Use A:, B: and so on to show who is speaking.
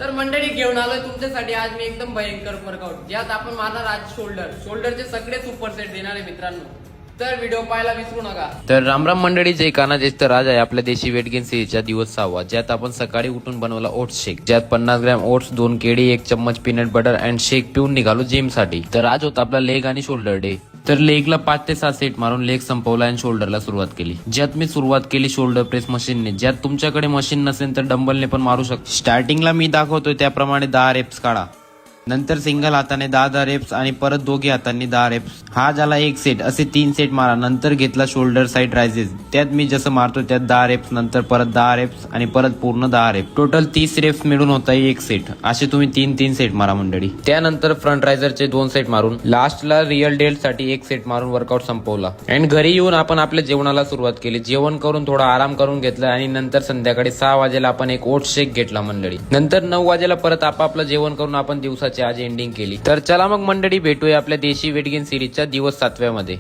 A: तर मंडळी घेऊन आलोय तुमच्यासाठी आज मी एकदम भयंकर वर्कआउट ज्यात आपण मारणार आज शोल्डरचे सगळे सुपर सेट देणार आहे मित्रांनो. तर व्हिडिओ पाहायला विसरू नका. तर रामराम मंडळी, जय काना ज्येष्ठ राज आहे आपल्या देशी वेट गेन सिरीजचा दिवस 6वा, ज्यात आपण सकाळी उठून बनवला ओट्स शेक, ज्यात 50 ग्रॅम ओट्स, 2 केळी, 1 चम्मच पीनट बटर अँड शेक पिऊन निघालो जिम साठी. तर आज होता आपला लेग आणि शोल्डर डे. तर लेगला 5 ते 6 सेट मारून लेग संपवला आणि शोल्डरला सुरुवात केली, ज्यात मी सुरुवात केली शोल्डर प्रेस मशीनने. ज्यात तुमच्याकडे मशीन नसेल तर डंबलने पण मारू शकता. स्टार्टिंगला मी दाखवतोय त्याप्रमाणे 10 रेप्स काढा, नंतर सिंगल हाताने 10 रेप्स आणि परत दोघी हातांनी 10 रेप्स. हा झाला एक सेट. असे 3 सेट मारा. नंतर घेतला शोल्डर साइड रायझेस, त्यात मी जसं मारतो त्यात 10 रेप्स, नंतर परत 10 रेप्स आणि परत पूर्ण 10 रेप्स. टोटल 30 रेप्स मिळून होता एक सेट. असे तुम्ही 3 सेट मारा मंडळी. त्यानंतर फ्रंट रायझरचे 2 सेट मारून लास्टला रिअल डेल्ट साठी 1 सेट मारून वर्कआउट संपवला. आणि घरी येऊन आपण आपल्या जेवणाला सुरुवात केली. जेवण करून थोडा आराम करून घेतला आणि नंतर संध्याकाळी 6 वाजेला आपण एक ओट्स शेक घेतला मंडळी. नंतर 9 वाजेला परत आपापलं जेवण करून आपण दिवसाची आज एंडिंग केली. तर चला मग मंडळी, भेटूया आपल्या देशी वेट गेन सिरीजच्या दिवस 7व्या मध्ये.